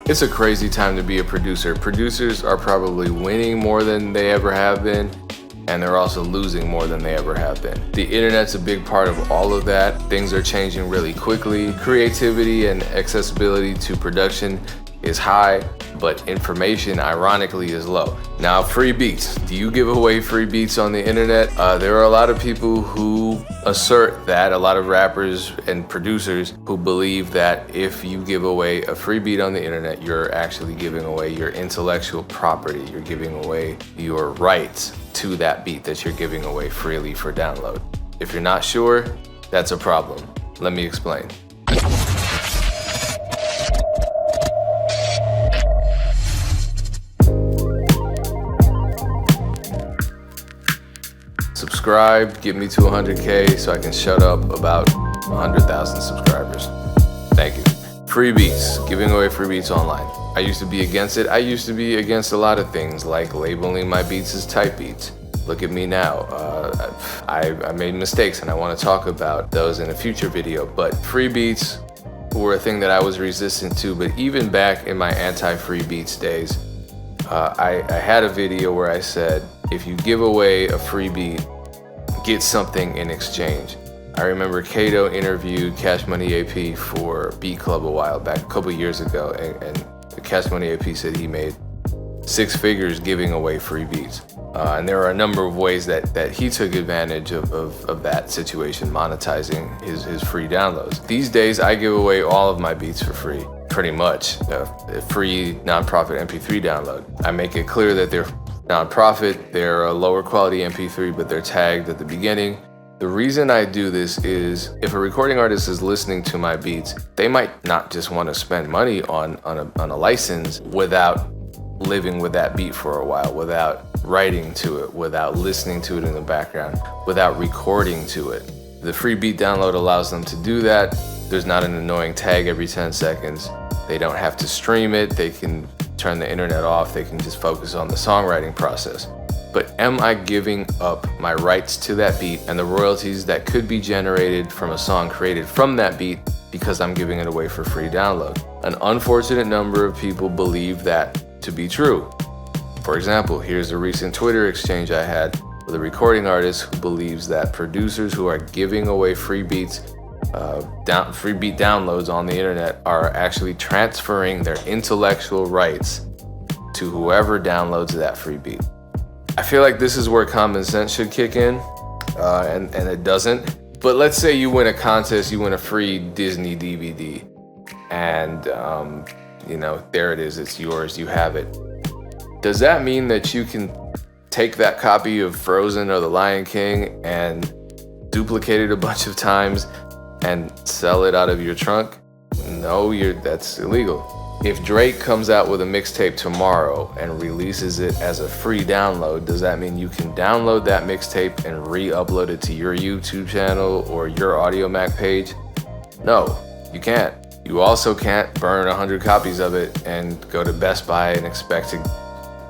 It's a crazy time to be a producer. Producers are probably winning more than they ever have been, and they're also losing more than they ever have been. The internet's a big part of all of that. Things are changing really quickly. Creativity and accessibility to production is high, but information, ironically, is low. Now, free beats. Do you give away free beats on the internet? There are a lot of people who assert that, a lot of rappers and producers who believe that if you give away a free beat on the internet, you're actually giving away your intellectual property. You're giving away your rights to that beat that you're giving away freely for download. If you're not sure, that's a problem. Let me explain. Subscribe, get me to 100K so I can shut up about 100,000 subscribers. Thank you. Free beats, giving away free beats online. I used to be against it. I used to be against a lot of things like labeling my beats as type beats. Look at me now. I made mistakes and I want to talk about those in a future video, but free beats were a thing that I was resistant to. But even back in my anti-free beats days, I had a video where I said, if you give away a free beat, get something in exchange. I remember Kato interviewed Cash Money AP for Beat Club a while back, a couple years ago, and Cash Money AP said he made 6 figures giving away free beats. And there are a number of ways that he took advantage of that situation, monetizing his free downloads. These days, I give away all of my beats for free, pretty much. A free nonprofit MP3 download. I make it clear that they're nonprofit, they're a lower quality MP3, but they're tagged at the beginning. The reason I do this is if a recording artist is listening to my beats, they might not just want to spend money on a license without living with that beat for a while, without writing to it, without listening to it in the background, without recording to it. The free beat download allows them to do that. There's not an annoying tag every 10 seconds. They don't have to stream it. They can turn the internet off. They can just focus on the songwriting process. But am I giving up my rights to that beat and the royalties that could be generated from a song created from that beat because I'm giving it away for free download? An unfortunate number of people believe that to be true. For example, here's a recent Twitter exchange I had with a recording artist who believes that producers who are giving away free beats, free beat downloads on the internet are actually transferring their intellectual rights to whoever downloads that free beat. I feel like this is where common sense should kick in, and it doesn't. But let's say you win a contest, you win a free Disney DVD, and there it is, it's yours, you have it. Does that mean that you can take that copy of Frozen or The Lion King and duplicate it a bunch of times and sell it out of your trunk? No, that's illegal. If Drake comes out with a mixtape tomorrow and releases it as a free download, does that mean you can download that mixtape and re-upload it to your YouTube channel or your AudioMac page? No, you can't. You also can't burn 100 copies of it and go to Best Buy and expect to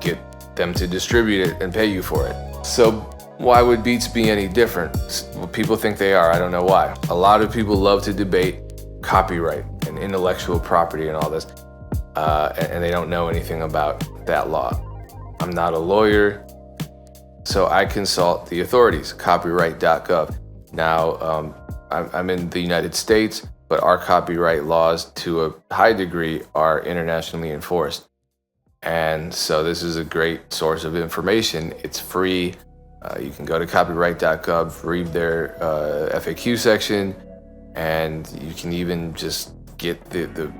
get them to distribute it and pay you for it. So why would beats be any different? Well, people think they are. I don't know why. A lot of people love to debate copyright and intellectual property and all this. And they don't know anything about that law. I'm not a lawyer, so I consult the authorities, copyright.gov. Now, I'm in the United States, but our copyright laws to a high degree are internationally enforced. And so this is a great source of information. It's free. You can go to copyright.gov, read their FAQ section, and you can even just get the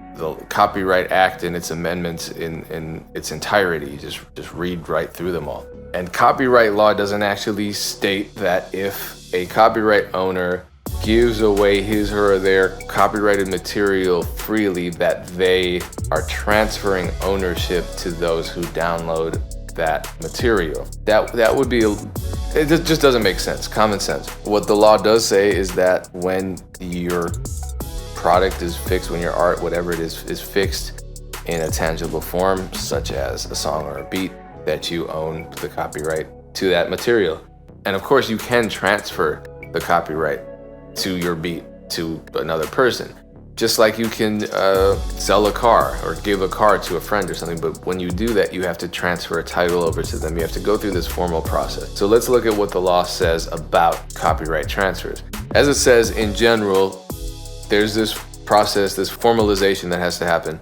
Copyright Act and its amendments in its entirety. Just read right through them all. And copyright law doesn't actually state that if a copyright owner gives away his or their copyrighted material freely, that they are transferring ownership to those who download that material. That would be it just doesn't make sense. Common sense. What the law does say is that when your product is fixed, when your art, whatever it is fixed in a tangible form, such as a song or a beat, that you own the copyright to that material. And of course, you can transfer the copyright to your beat to another person. Just like you can sell a car or give a car to a friend or something, but when you do that, you have to transfer a title over to them. You have to go through this formal process. So let's look at what the law says about copyright transfers. As it says, in general, there's this process, this formalization that has to happen,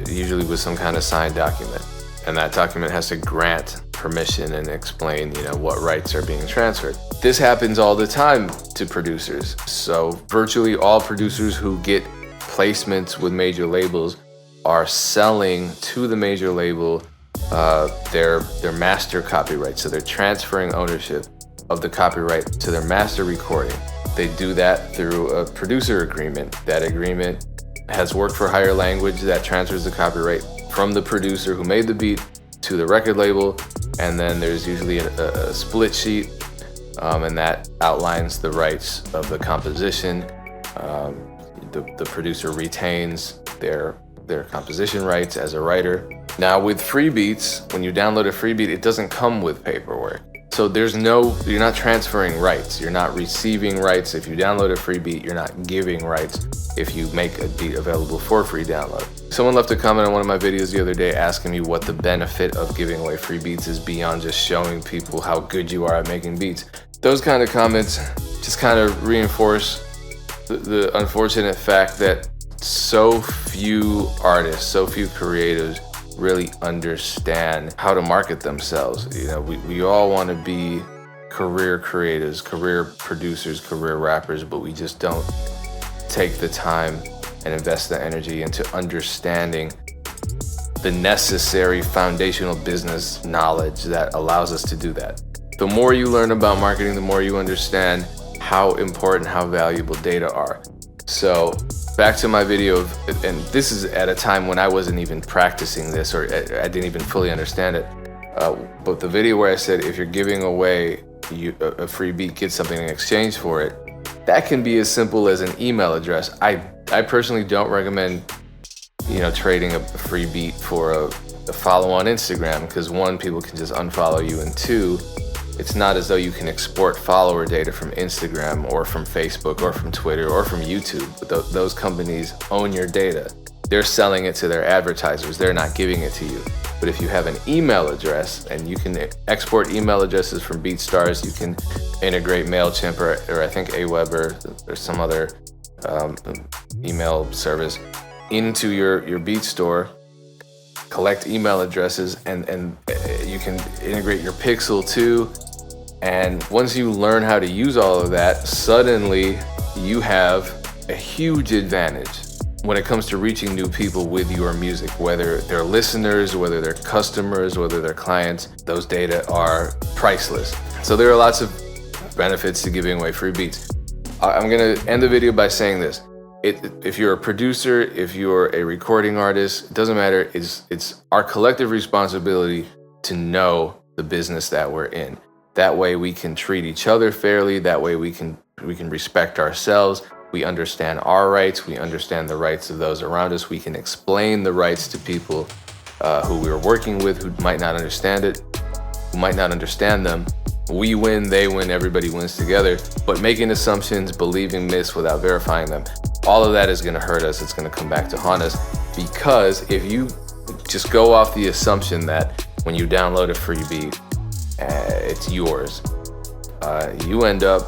usually with some kind of signed document. And that document has to grant permission and explain, what rights are being transferred. This happens all the time to producers. So virtually all producers who get placements with major labels are selling to the major label their master copyright. So they're transferring ownership of the copyright to their master recording. They do that through a producer agreement. That agreement has work for hire language that transfers the copyright from the producer who made the beat to the record label, and then there's usually a split sheet, and that outlines the rights of the composition. The producer retains their composition rights as a writer. Now with free beats, when you download a free beat, it doesn't come with paperwork. So you're not transferring rights. You're not receiving rights. If you download a free beat, you're not giving rights if you make a beat available for free download. Someone left a comment on one of my videos the other day asking me what the benefit of giving away free beats is beyond just showing people how good you are at making beats. Those kind of comments just kind of reinforce the unfortunate fact that so few artists, so few creatives really understand how to market themselves. We all want to be career creatives, career producers, career rappers, but we just don't take the time and invest the energy into understanding the necessary foundational business knowledge that allows us to do that. The more you learn about marketing, the more you understand how important, how valuable data are. So back to my video, and this is at a time when I wasn't even practicing this, or I didn't even fully understand it. But the video where I said, if you're giving away a free beat, get something in exchange for it, that can be as simple as an email address. I personally don't recommend, trading a free beat for a follow on Instagram, because one, people can just unfollow you, and two, it's not as though you can export follower data from Instagram or from Facebook or from Twitter or from YouTube. Those companies own your data. They're selling it to their advertisers. They're not giving it to you. But if you have an email address, and you can export email addresses from BeatStars, you can integrate MailChimp or I think Aweber or some other email service into your beat store, collect email addresses, and you can integrate your Pixel too. And once you learn how to use all of that, suddenly you have a huge advantage when it comes to reaching new people with your music, whether they're listeners, whether they're customers, whether they're clients. Those data are priceless. So there are lots of benefits to giving away free beats. I'm gonna end the video by saying this. If you're a producer, if you're a recording artist, it doesn't matter. It's our collective responsibility to know the business that we're in. That way we can treat each other fairly. That way we can respect ourselves. We understand our rights. We understand the rights of those around us. We can explain the rights to people who we're working with, who might not understand it, who might not understand them. We win, they win, everybody wins together. But making assumptions, believing myths without verifying them, all of that is gonna hurt us. It's gonna come back to haunt us, because if you just go off the assumption that when you download a free beat, it's yours, you end up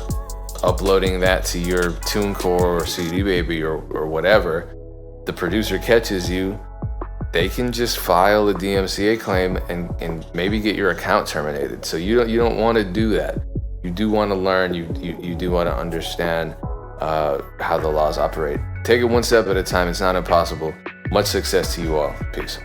uploading that to your TuneCore or CD Baby or whatever. The producer catches you, they can just file a DMCA claim and maybe get your account terminated. So you don't want to do that. You do want to learn. You do want to understand how the laws operate. Take it one step at a time. It's not impossible. Much success to you all. Peace.